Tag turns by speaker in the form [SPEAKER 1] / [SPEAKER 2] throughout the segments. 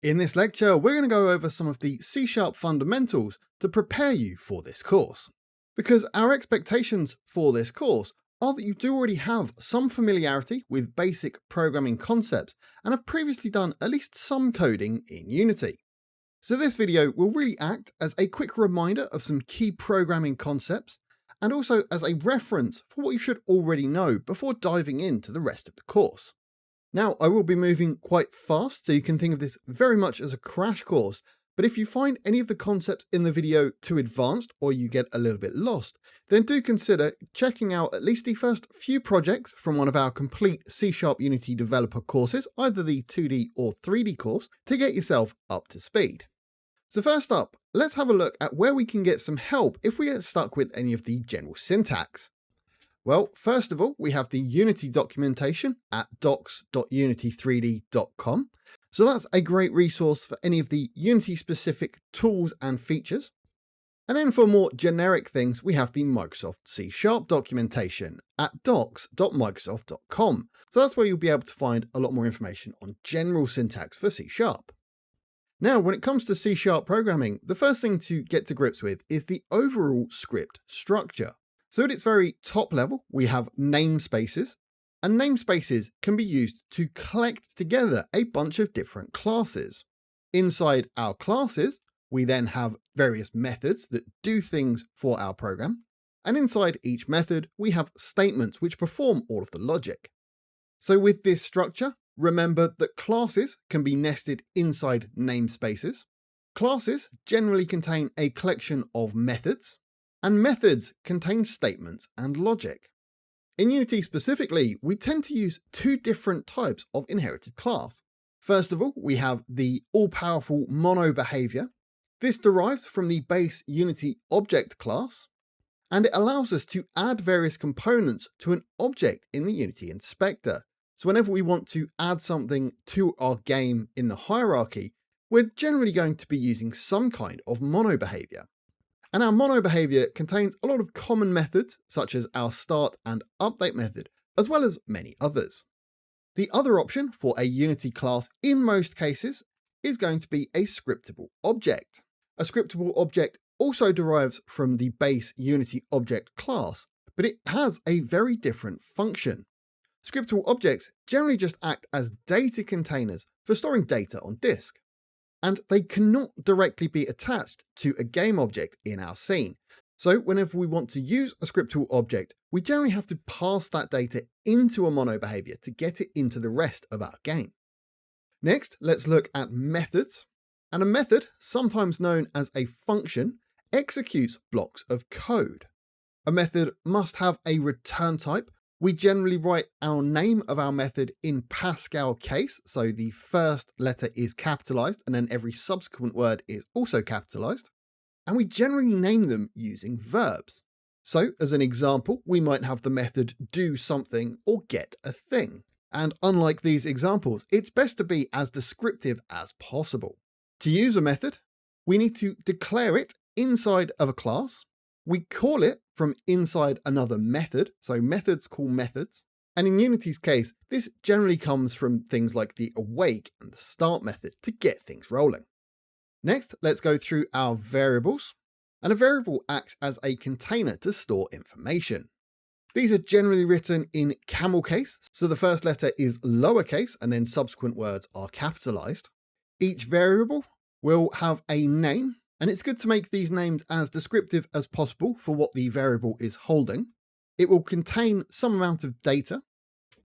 [SPEAKER 1] In this lecture, we're going to go over some of the C# fundamentals to prepare you for this course. Because our expectations for this course are that you do already have some familiarity with basic programming concepts and have previously done at least some coding in Unity. So this video will really act as a quick reminder of some key programming concepts and also as a reference for what you should already know before diving into the rest of the course. Now, I will be moving quite fast, so you can think of this very much as a crash course, but if you find any of the concepts in the video too advanced or you get a little bit lost, then do consider checking out at least the first few projects from one of our complete C# Unity developer courses, either the 2D or 3D course, to get yourself up to speed. So first up, let's have a look at where we can get some help if we get stuck with any of the general syntax. Well, first of all, we have the Unity documentation at docs.unity3d.com. So that's a great resource for any of the Unity specific tools and features. And then for more generic things, we have the Microsoft C# documentation at docs.microsoft.com. So that's where you'll be able to find a lot more information on general syntax for C#. Now, when it comes to C# programming, the first thing to get to grips with is the overall script structure. So at its very top level, we have namespaces, and namespaces can be used to collect together a bunch of different classes. Inside our classes, we then have various methods that do things for our program, and inside each method, we have statements which perform all of the logic. So with this structure, remember that classes can be nested inside namespaces. Classes generally contain a collection of methods, and methods contain statements and logic. In Unity specifically, we tend to use two different types of inherited class. First of all, we have the all-powerful mono behavior. This derives from the base Unity object class, and it allows us to add various components to an object in the Unity inspector. So whenever we want to add something to our game in the hierarchy, we're generally going to be using some kind of mono behavior. And our mono behavior contains a lot of common methods, such as our start and update method, as well as many others. The other option for a Unity class in most cases is going to be a scriptable object. A scriptable object also derives from the base Unity object class, but it has a very different function. Scriptable objects generally just act as data containers for storing data on disk, and they cannot directly be attached to a game object in our scene. So whenever we want to use a scriptable object, we generally have to pass that data into a mono behavior to get it into the rest of our game. Next, let's look at methods. And a method, sometimes known as a function, executes blocks of code. A method must have a return type. We generally write our name of our method in Pascal case, so the first letter is capitalized and then every subsequent word is also capitalized. And we generally name them using verbs. So as an example, we might have the method do something or get a thing. And unlike these examples, it's best to be as descriptive as possible. To use a method, we need to declare it inside of a class. We call it from inside another method, so methods call methods. And in Unity's case, this generally comes from things like the awake and the start method to get things rolling. Next, let's go through our variables. And a variable acts as a container to store information. These are generally written in camel case, so the first letter is lowercase and then subsequent words are capitalized. Each variable will have a name, and it's good to make these names as descriptive as possible for what the variable is holding. It will contain some amount of data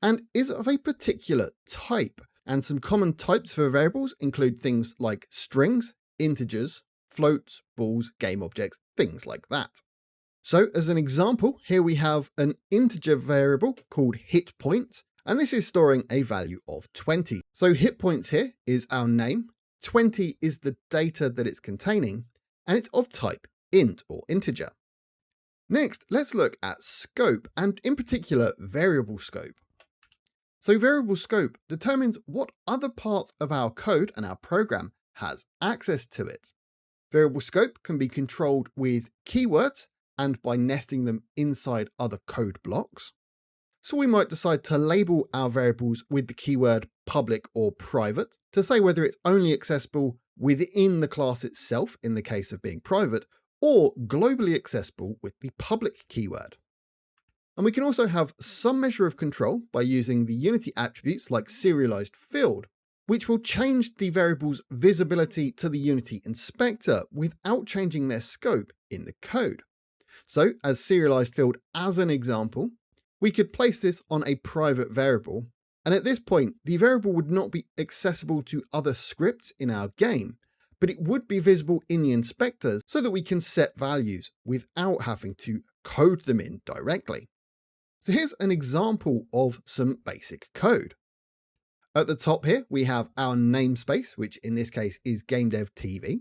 [SPEAKER 1] and is of a particular type. And some common types for variables include things like strings, integers, floats, bools, game objects, things like that. So as an example, here we have an integer variable called hit point, and this is storing a value of 20. So hit points here is our name. 20 is the data that it's containing, and it's of type int or integer. Next, let's look at scope, and in particular, variable scope. So variable scope determines what other parts of our code and our program has access to it. Variable scope can be controlled with keywords and by nesting them inside other code blocks. So we might decide to label our variables with the keyword public or private to say whether it's only accessible within the class itself in the case of being private, or globally accessible with the public keyword. And we can also have some measure of control by using the Unity attributes like serialized field, which will change the variable's visibility to the Unity inspector without changing their scope in the code. So as serialized field as an example, we could place this on a private variable, and at this point, the variable would not be accessible to other scripts in our game, but it would be visible in the inspector so that we can set values without having to code them in directly. So here's an example of some basic code. At the top here, we have our namespace, which in this case is GameDevTV.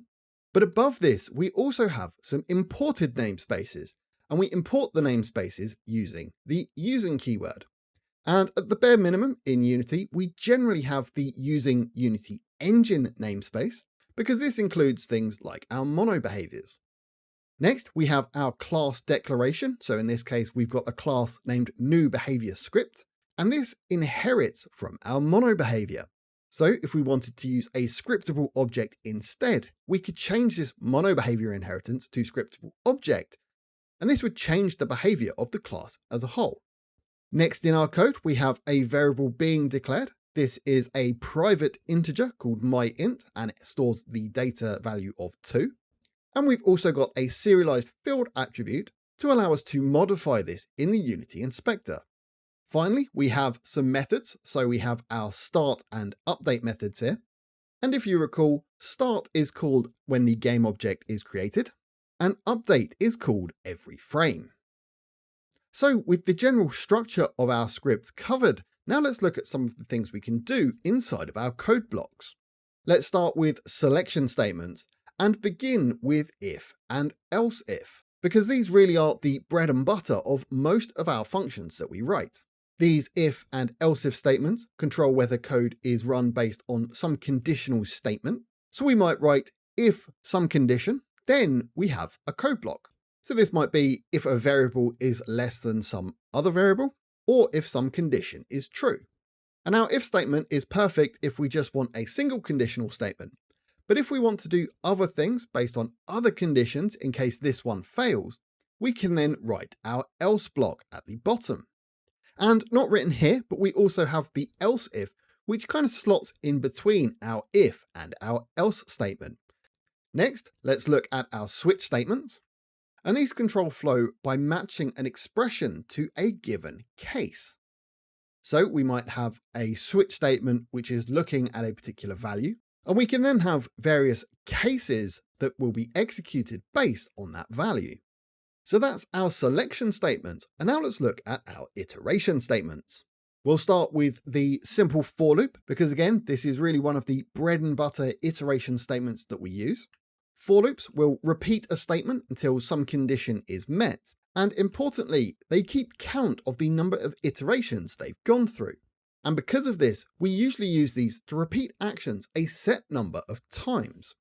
[SPEAKER 1] But above this, we also have some imported namespaces, and we import the namespaces using the using keyword. And at the bare minimum in Unity, we generally have the using Unity engine namespace, because this includes things like our mono behaviors. Next, we have our class declaration. So in this case, we've got a class named new behavior script, and this inherits from our mono behavior. So if we wanted to use a scriptable object instead, we could change this mono behavior inheritance to scriptable object, and this would change the behavior of the class as a whole. Next in our code, we have a variable being declared. This is a private integer called myInt, and it stores the data value of 2. And we've also got a serialized field attribute to allow us to modify this in the Unity inspector. Finally, we have some methods. So we have our start and update methods here. And if you recall, start is called when the game object is created, and update is called every frame. So with the general structure of our script covered, now let's look at some of the things we can do inside of our code blocks. Let's start with selection statements and begin with if and else if, because these really are the bread and butter of most of our functions that we write. These if and else if statements control whether code is run based on some conditional statement. So we might write if some condition, then we have a code block. So this might be if a variable is less than some other variable, or if some condition is true. And our if statement is perfect if we just want a single conditional statement. But if we want to do other things based on other conditions in case this one fails, we can then write our else block at the bottom. And not written here, but we also have the else if, which kind of slots in between our if and our else statement. Next, let's look at our switch statements. And these control flow by matching an expression to a given case. So we might have a switch statement which is looking at a particular value, and we can then have various cases that will be executed based on that value. So that's our selection statements, and now let's look at our iteration statements. We'll start with the simple for loop, because again, this is really one of the bread and butter iteration statements that we use. For loops will repeat a statement until some condition is met, and importantly, they keep count of the number of iterations they've gone through. And because of this, we usually use these to repeat actions a set number of times.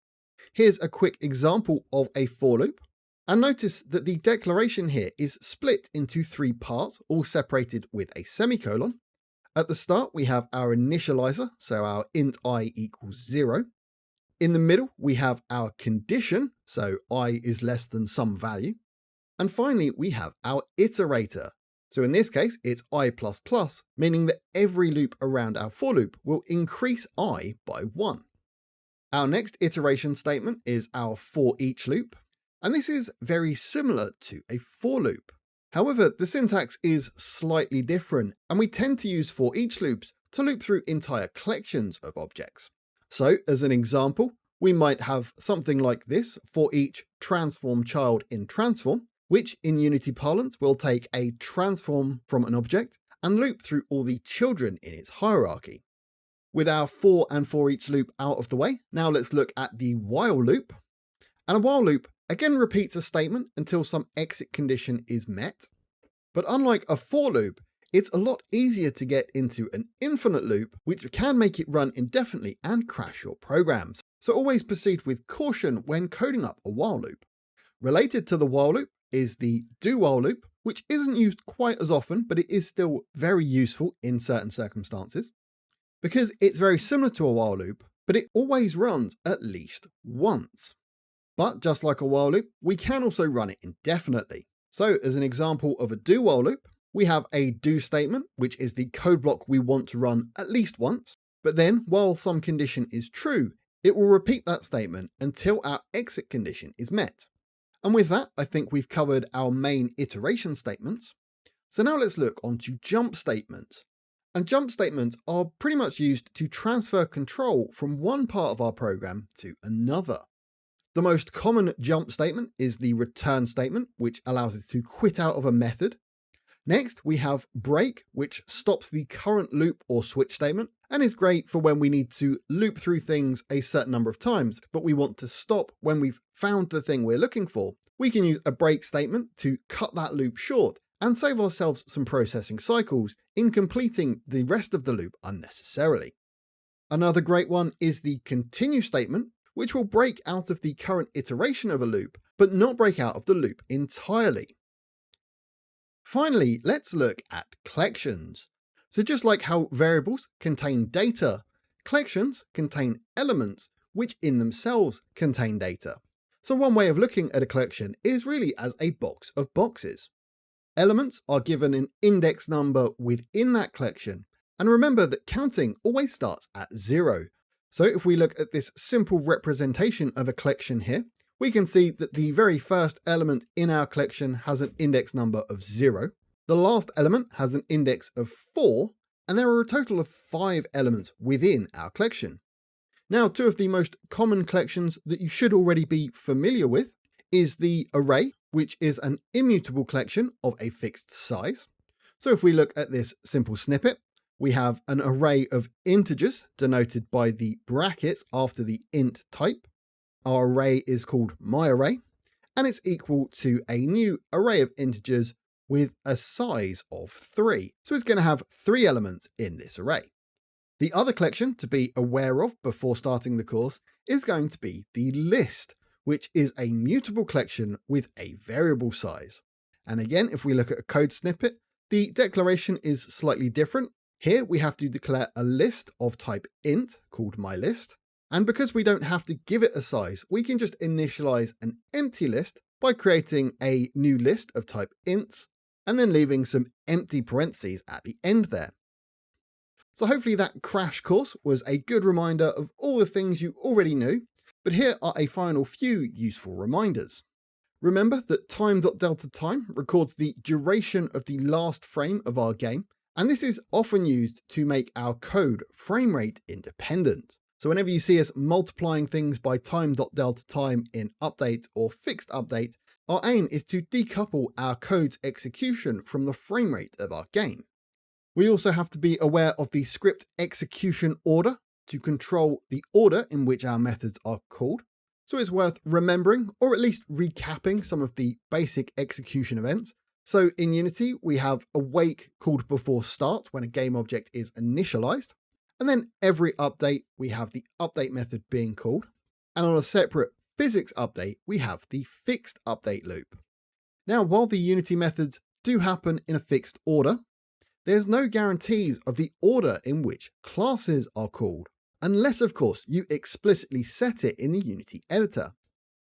[SPEAKER 1] Here's a quick example of a for loop. And notice that the declaration here is split into 3 parts, all separated with a semicolon. At the start, we have our initializer, so our int I equals 0. In the middle, we have our condition, so I is less than some value. And finally, we have our iterator. So in this case, it's I++, meaning that every loop around our for loop will increase I by 1. Our next iteration statement is our for each loop, and this is very similar to a for loop. However, the syntax is slightly different, and we tend to use for each loops to loop through entire collections of objects. So as an example, we might have something like this for each transform child in transform, which in Unity parlance will take a transform from an object and loop through all the children in its hierarchy. With our for and for each loop out of the way, now let's look at the while loop. And a while loop again repeats a statement until some exit condition is met. But unlike a for loop, it's a lot easier to get into an infinite loop, which can make it run indefinitely and crash your programs. So always proceed with caution when coding up a while loop. Related to the while loop is the do while loop, which isn't used quite as often, but it is still very useful in certain circumstances, because it's very similar to a while loop, but it always runs at least once. But just like a while loop, we can also run it indefinitely. So as an example of a do while loop, we have a do statement, which is the code block we want to run at least once. But then, while some condition is true, it will repeat that statement until our exit condition is met. And with that, I think we've covered our main iteration statements. So now let's look onto jump statements. And jump statements are pretty much used to transfer control from one part of our program to another. The most common jump statement is the return statement, which allows us to quit out of a method. Next, we have break, which stops the current loop or switch statement, and is great for when we need to loop through things a certain number of times, but we want to stop when we've found the thing we're looking for. We can use a break statement to cut that loop short and save ourselves some processing cycles in completing the rest of the loop unnecessarily. Another great one is the continue statement, which will break out of the current iteration of a loop, but not break out of the loop entirely. Finally, let's look at collections. So just like how variables contain data, collections contain elements which in themselves contain data. So one way of looking at a collection is really as a box of boxes. Elements are given an index number within that collection, and remember that counting always starts at 0. So if we look at this simple representation of a collection here, we can see that the very first element in our collection has an index number of 0. The last element has an index of 4, and there are a total of 5 elements within our collection. Now, two of the most common collections that you should already be familiar with is the array, which is an immutable collection of a fixed size. So if we look at this simple snippet, we have an array of integers denoted by the brackets after the int type. Our array is called myArray, and it's equal to a new array of integers with a size of 3. So it's going to have 3 elements in this array. The other collection to be aware of before starting the course is going to be the list, which is a mutable collection with a variable size. And again, if we look at a code snippet, the declaration is slightly different. Here we have to declare a list of type int called myList. And because we don't have to give it a size, we can just initialize an empty list by creating a new list of type ints and then leaving some empty parentheses at the end there. So hopefully that crash course was a good reminder of all the things you already knew, but here are a final few useful reminders. Remember that time.deltaTime records the duration of the last frame of our game, and this is often used to make our code frame rate independent. So whenever you see us multiplying things by time.deltaTime in update or fixed update, our aim is to decouple our code's execution from the frame rate of our game. We also have to be aware of the script execution order to control the order in which our methods are called. So it's worth remembering, or at least recapping, some of the basic execution events. So in Unity, we have awake called before start when a game object is initialized. And then every update, we have the update method being called. And on a separate physics update, we have the fixed update loop. Now, while the Unity methods do happen in a fixed order, there's no guarantees of the order in which classes are called, unless of course you explicitly set it in the Unity editor.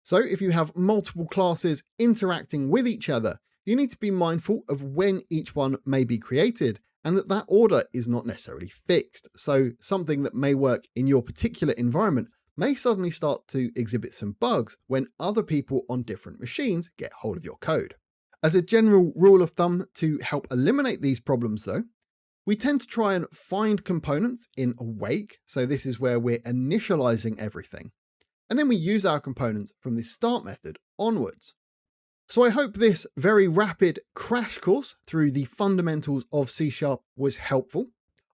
[SPEAKER 1] So if you have multiple classes interacting with each other, you need to be mindful of when each one may be created, and that order is not necessarily fixed. So something that may work in your particular environment may suddenly start to exhibit some bugs when other people on different machines get hold of your code. As a general rule of thumb to help eliminate these problems though, we tend to try and find components in awake, so this is where we're initializing everything, and then we use our components from the start method onwards. So I hope this very rapid crash course through the fundamentals of C# was helpful.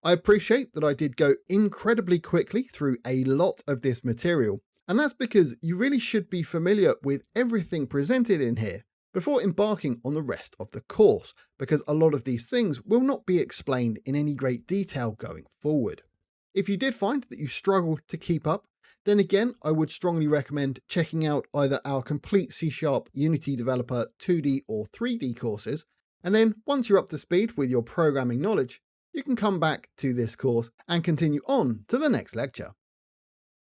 [SPEAKER 1] I appreciate that I did go incredibly quickly through a lot of this material, and that's because you really should be familiar with everything presented in here before embarking on the rest of the course, because a lot of these things will not be explained in any great detail going forward. If you did find that you struggled to keep up, then again, I would strongly recommend checking out either our complete C# Unity Developer 2D or 3D courses, And then, once you're up to speed with your programming knowledge, you can come back to this course and continue on to the next lecture.